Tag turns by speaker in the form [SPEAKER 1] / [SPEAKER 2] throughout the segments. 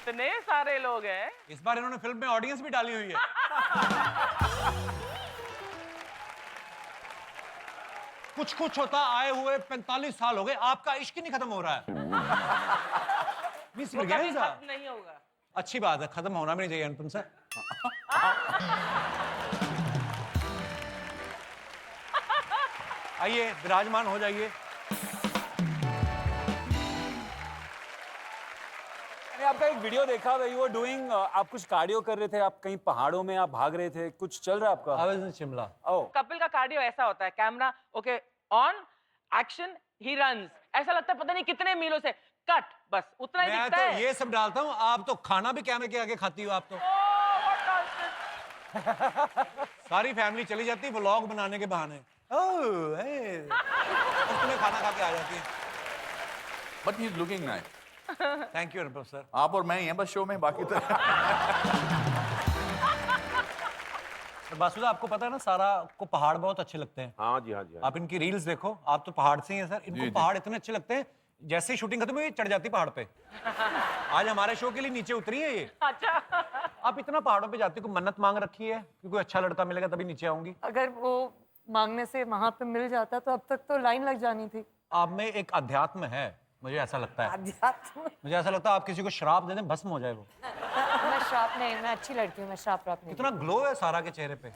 [SPEAKER 1] इतने सारे लोग हैं।
[SPEAKER 2] इस बार इन्होंने फिल्म में ऑडियंस भी डाली हुई है। कुछ कुछ होता आए हुए 45 साल हो गए, आपका इश्क ही नहीं खत्म हो रहा है।
[SPEAKER 1] वो कभी खत्म नहीं होगा।
[SPEAKER 2] अच्छी बात है, खत्म होना भी नहीं चाहिए अनुपम सर। आइए विराजमान हो जाइए।
[SPEAKER 3] मैंने आपका एक वीडियो देखा, वे यू वर डूइंग, आप कुछ कार्डियो कर रहे थे, आप कहीं पहाड़ों में आप भाग रहे थे, कुछ चल रहा है आपका?
[SPEAKER 2] I was in Shimla.
[SPEAKER 3] ओह,
[SPEAKER 1] कपिल का कार्डियो ऐसा होता है, camera okay on, action, he runs, ऐसा लगता है पता नहीं कितने मीलों से, कट, बस उतना ही
[SPEAKER 2] मैं
[SPEAKER 1] दिखता
[SPEAKER 2] तो
[SPEAKER 1] है।
[SPEAKER 2] ये सब डालता हूँ, आप तो खाना भी कैमरे के आगे खाती हो आप तो। सारी फैमिली चली जाती है व्लॉग बनाने के बहाने। ओह, हे। और तुम्हें खाना खा के आ जाती है।
[SPEAKER 4] But he is looking nice.
[SPEAKER 2] Thank you Anupam sir.
[SPEAKER 4] आप और मैं ही हैं बस शो में, बाकी तो
[SPEAKER 2] बासुदा, आपको पता है ना सारा को पहाड़ बहुत अच्छे लगते हैं।
[SPEAKER 5] हाँ जी, हाँ जी, हाँ
[SPEAKER 2] आप इनकी रील्स देखो, आप तो पहाड़ से ही हैं सर।
[SPEAKER 4] जी,
[SPEAKER 2] इनको
[SPEAKER 4] जी।
[SPEAKER 2] पहाड़ इतने अच्छे लगते हैं, जैसे ही शूटिंग खत्म हुई चढ़ जाती पहाड़ पे। आज हमारे शो के लिए नीचे उतरी है ये।
[SPEAKER 1] अच्छा।
[SPEAKER 2] आप इतना पहाड़ों पे जाती हो, कोई मन्नत मांग रखी है कि कोई अच्छा लड़का मिलेगा तभी नीचे आऊंगी?
[SPEAKER 6] अगर वो मांगने से वहां पे मिल जाता तो अब तक तो लाइन लग जानी थी।
[SPEAKER 2] आप में एक अध्यात्म है, मुझे ऐसा लगता है।
[SPEAKER 6] अध्यात्म?
[SPEAKER 2] मुझे ऐसा लगता है आप किसी को श्राप दे दें भस्म हो जाए वो।
[SPEAKER 6] मैं श्राप नहीं, मैं अच्छी लड़की हूँ, मैं श्राप नहीं।
[SPEAKER 2] इतना ग्लो है सारा के चेहरे पे।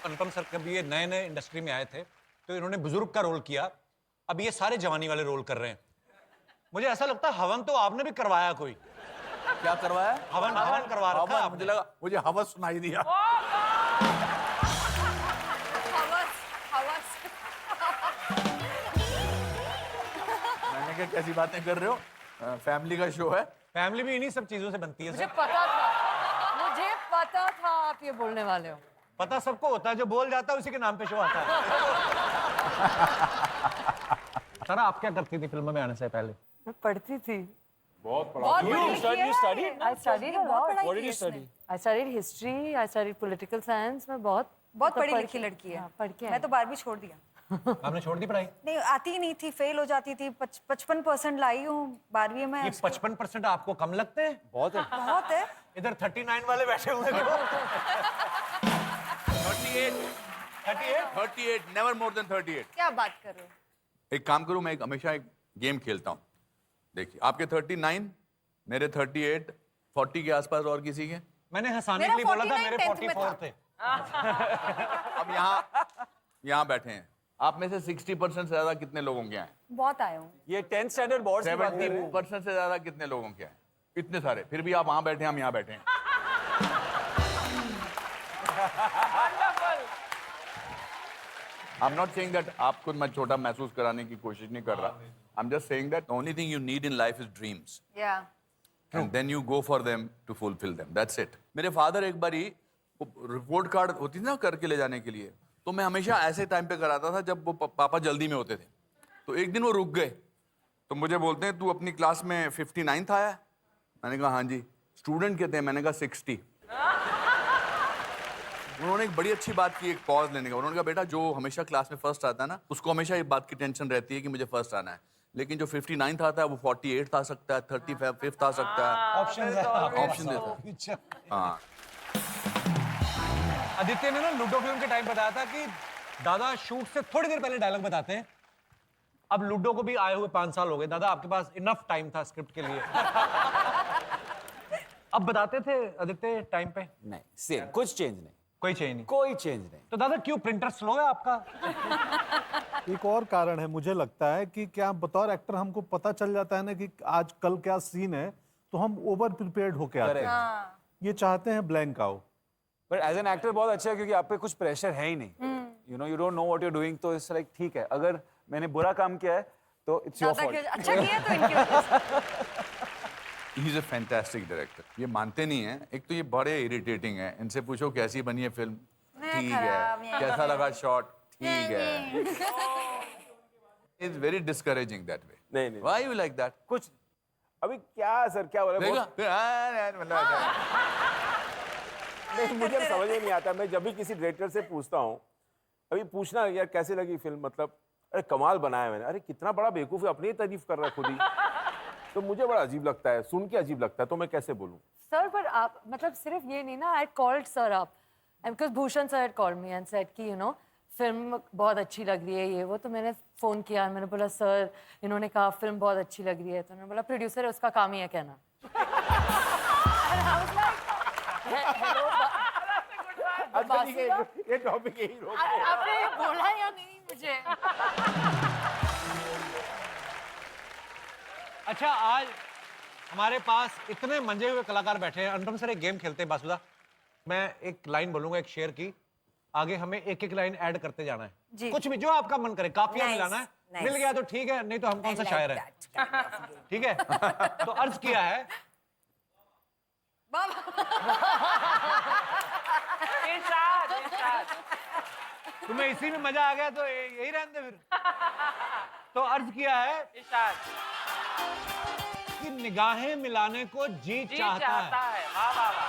[SPEAKER 2] अनुपम सर कभी ये नए नए इंडस्ट्री में आए थे तो इन्होंने बुजुर्ग का रोल किया, अब ये सारे जवानी वाले रोल कर रहे हैं। मुझे ऐसा लगता है हवन तो आपने भी करवाया कोई।
[SPEAKER 4] क्या करवाया?
[SPEAKER 2] हवन हवन करवा रखा है
[SPEAKER 4] हवन,
[SPEAKER 2] आपने।
[SPEAKER 4] मुझे लगा मुझे हवस सुनाई दिया। मैंने कहा कैसी बातें कर रहे हो, फैमिली का शो है।
[SPEAKER 2] फैमिली भी इन्हीं सब चीजों से बनती है
[SPEAKER 6] मुझे
[SPEAKER 2] सर।
[SPEAKER 6] मुझे पता था आप ये बोलने वाले हो।
[SPEAKER 2] पता सबको होता है, जो बोल जाता है उसी के नाम पे शो आता है। सर आप क्या करती थी फिल्म में आने से पहले?
[SPEAKER 6] मैं पढ़ती थी।
[SPEAKER 5] बहुत बड़ा।
[SPEAKER 6] बहुत
[SPEAKER 3] you studied?
[SPEAKER 6] I studied a lot.
[SPEAKER 3] What did you study?
[SPEAKER 6] I studied history, I studied political science. मैं बहुत
[SPEAKER 7] पढ़ी लिखी लड़की है।
[SPEAKER 6] हाँ, पढ़ के
[SPEAKER 7] मैं तो 12वीं छोड़ दिया।
[SPEAKER 2] आपने छोड़ दी पढ़ाई?
[SPEAKER 7] नहीं, आती ही नहीं थी, फेल हो जाती थी। 55% लाई हूँ 12वीं में।
[SPEAKER 2] ये 55% आपको कम लगते हैं?
[SPEAKER 3] बहुत है।
[SPEAKER 7] बहुत है।
[SPEAKER 2] इधर 39 वाले बैठे हुए हैं।
[SPEAKER 4] 38 नेवर मोर देन 38।
[SPEAKER 7] क्या बात कर रहे हो?
[SPEAKER 4] एक काम करूं, मैं हमेशा एक गेम खेलता हूं। देखिए आपके 39, मेरे 38, 40 के आसपास और किसी के।
[SPEAKER 2] मैंने हंसाने
[SPEAKER 7] मेरा
[SPEAKER 2] के लिए बोला था,
[SPEAKER 7] 49
[SPEAKER 2] मेरे
[SPEAKER 7] 10th में
[SPEAKER 2] 44
[SPEAKER 7] था।
[SPEAKER 2] थे।
[SPEAKER 4] अब यहाँ बैठे हैं, आप में से 60% से ज्यादा कितने लोगों के हैं?
[SPEAKER 7] बहुत आए हूँ।
[SPEAKER 3] ये 10th स्टैंडर्ड बोर्ड की बात कर रहे हैं।
[SPEAKER 4] 70% से ज्यादा कितने लोगों के हैं? इतने सारे, फिर भी आप वहां बैठे हैं, हम यहाँ बैठे हैं। I'm not saying that आपको मैं छोटा महसूस कराने की कोशिश नहीं कर रहा। I'm just saying that the only thing you need in life is dreams.
[SPEAKER 7] Yeah.
[SPEAKER 4] And then you go for them to fulfill them. That's it. मेरे फादर एक बारी रिपोर्ट कार्ड होती थी ना करके ले जाने के लिए, तो मैं हमेशा ऐसे टाइम पे कराता था जब वो पापा जल्दी में होते थे। तो एक दिन वो रुक गए, तो मुझे बोलते हैं तू अपनी क्लास में 59 आया? मैंने कहा हाँ जी। स्टूडेंट कहते हैं? मैंने कहा 60। उन्होंने एक बड़ी अच्छी बात की, एक पॉज लेने का। उन्होंने कहा बेटा जो हमेशा क्लास में फर्स्ट आता है ना, उसको हमेशा ये बात की टेंशन रहती है कि मुझे फर्स्ट आना है, लेकिन जो 59 आता है वो 48 आ सकता है, 35 आ सकता है।
[SPEAKER 2] ऑप्शन
[SPEAKER 4] देता है। हाँ।
[SPEAKER 2] आदित्य ने ना लूडो फिल्म के टाइम बताया था कि दादा शूट से थोड़ी देर पहले डायलॉग बताते हैं। अब लूडो को भी आए हुए 5 साल हो गए, दादा आपके पास इनफ टाइम था स्क्रिप्ट के लिए। अब बताते थे आदित्य टाइम पे?
[SPEAKER 3] नहीं, सेम, कुछ चेंज नहीं,
[SPEAKER 2] कोई चेंज नहीं।
[SPEAKER 3] कोई चेंज नहीं।
[SPEAKER 2] तो दादा क्यों प्रिंटर स्लो है आपका?
[SPEAKER 8] एक और कारण है, मुझे लगता है कि क्या बतौर एक्टर हमको पता चल जाता है ना कि आज कल क्या सीन है, तो हम ओवर प्रिपेयर्ड होके आते हैं। ये चाहते हैं ब्लैंक आओ।
[SPEAKER 3] बट एज एन एक्टर बहुत अच्छा है क्योंकि आप पे कुछ प्रेशर है ही नहीं। You know, you don't know what you are doing, तो इट्स लाइक ठीक है, अगर मैंने बुरा काम किया है तो इट्स योर फॉल्ट।
[SPEAKER 7] अच्छा किया तो इनकी वजह से।
[SPEAKER 4] He is a fantastic director. ये मानते नहीं है, एक तो ये बड़े इरिटेटिंग है। इनसे पूछो कैसी बनी है फिल्म, ठीक है, कैसा लगा शॉट, ठीक है। Is very discouraging that way.
[SPEAKER 5] नहीं।
[SPEAKER 4] Why you like that?
[SPEAKER 5] कुछ अभी क्या सर, क्या बोला?
[SPEAKER 4] देखा
[SPEAKER 5] नहीं, मुझे समझ में नहीं आता। मैं जब भी किसी डायरेक्टर से पूछता हूँ, अभी पूछना यार कैसे लगी फिल्म, मतलब अरे कमाल बनाया मैंने, अरे कितना बड़ा बेवकूफ है, अपनी ही तारीफ कर रहा है खुद ही। तो मुझे बड़ा अजीब लगता है, सुन के अजीब लगता है, तो मैं कैसे बोलूं?
[SPEAKER 6] सर पर आप मतलब सिर्फ ये नहीं ना, I called sir up and because Bhushan sir had called me and said कि यू नो फिल्म बहुत अच्छी लग रही है ये वो, तो मैंने फ़ोन किया, मैंने बोला सर इन्होंने कहा फिल्म बहुत अच्छी लग रही है, तो उन्होंने बोला प्रोड्यूसर है उसका काम ही है कहना।
[SPEAKER 5] अच्छा ठीक है, ये टॉपिक यही रोक दो।
[SPEAKER 6] आपने बोला या नहीं मुझे?
[SPEAKER 2] अच्छा, आज हमारे पास इतने मंजे हुए कलाकार बैठे हैं। अनुपम सर एक गेम खेलते हैं बासुदा। मैं एक लाइन बोलूंगा एक शेर की, आगे हमें एक एक लाइन ऐड करते जाना है।
[SPEAKER 7] जी।
[SPEAKER 2] कुछ भी जो आपका मन करे, काफिया
[SPEAKER 7] Nice,
[SPEAKER 2] मिलाना है।
[SPEAKER 7] nice.
[SPEAKER 2] मिल गया तो ठीक है, नहीं तो हम कौन सा शायर है। ठीक है। तो अर्ज किया है,
[SPEAKER 1] इरशाद इरशाद
[SPEAKER 2] तुम्हें इसी में मजा आ गया तो यही रहने दे फिर। तो अर्ज किया है
[SPEAKER 1] इरशाद
[SPEAKER 2] कि निगाहें मिलाने को जी
[SPEAKER 1] जी
[SPEAKER 2] चाहता
[SPEAKER 1] चाहता
[SPEAKER 2] है।
[SPEAKER 1] है। वाह वाह वाह।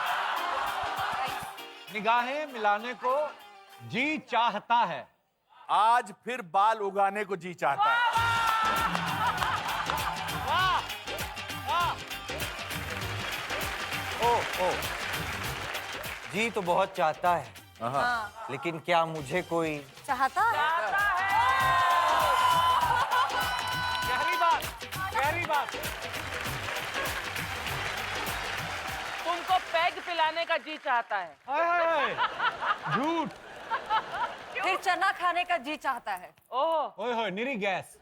[SPEAKER 2] निगाहें मिलाने को जी चाहता है।
[SPEAKER 4] आज फिर बाल उगाने को जी चाहता है।
[SPEAKER 9] ओ जी तो बहुत चाहता है, लेकिन क्या मुझे कोई
[SPEAKER 7] चाहता है।
[SPEAKER 2] गहरी बात, गहरी बात।
[SPEAKER 1] तुमको पैग पिलाने का जी चाहता है।
[SPEAKER 2] हाय हाय हाय, झूठ।
[SPEAKER 7] फिर चना खाने का जी चाहता है।
[SPEAKER 1] ओह
[SPEAKER 2] ओए होए, निरी गैस।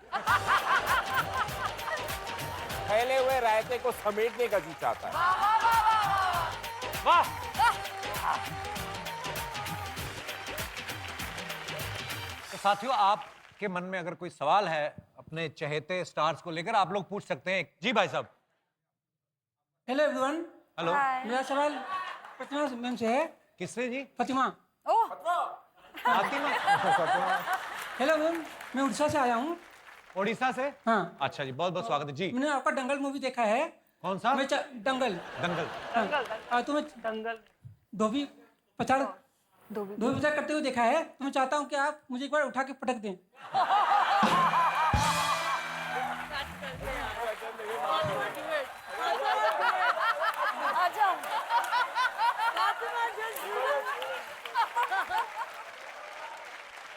[SPEAKER 5] फैले हुए रायते को समेटने का जी चाहता है।
[SPEAKER 2] वाह। तो साथियों, आपके मन में अगर कोई सवाल है अपने चहेते स्टार्स को लेकर, आप लोग पूछ सकते हैं। जी भाई साहब।
[SPEAKER 10] Hello everyone,
[SPEAKER 2] hello.
[SPEAKER 10] मेरा सवाल प्रतिमा मैम से है।
[SPEAKER 2] किससे जी?
[SPEAKER 10] प्रतिमा।
[SPEAKER 7] ओह
[SPEAKER 2] फातिमा।
[SPEAKER 10] हेलो मैम, मैं उड़ीसा से आया हूँ।
[SPEAKER 2] उड़ीसा से?
[SPEAKER 10] हाँ।
[SPEAKER 2] अच्छा जी, बहुत बहुत स्वागत है जी।
[SPEAKER 10] मैंने आपका दंगल मूवी देखा है।
[SPEAKER 2] कौन सा?
[SPEAKER 10] मैं दंगल।
[SPEAKER 2] दंगल।
[SPEAKER 10] तो मैं
[SPEAKER 1] दंगल
[SPEAKER 10] धोबी पछाड़ करते हुए देखा है, तो मैं चाहता हूँ कि आप मुझे एक बार उठा के पटक दें।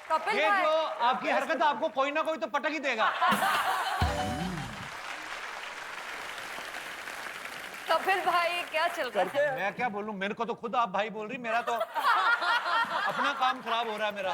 [SPEAKER 7] कपिल
[SPEAKER 2] ये
[SPEAKER 7] भाई,
[SPEAKER 2] जो आपकी हरकत है, आपको कोई ना कोई तो पटक ही देगा।
[SPEAKER 7] कपिल भाई क्या चल रहा है?
[SPEAKER 2] मैं क्या बोलूं, मेरे को तो खुद आप भाई बोल रही, मेरा तो अपना काम खराब हो रहा है मेरा।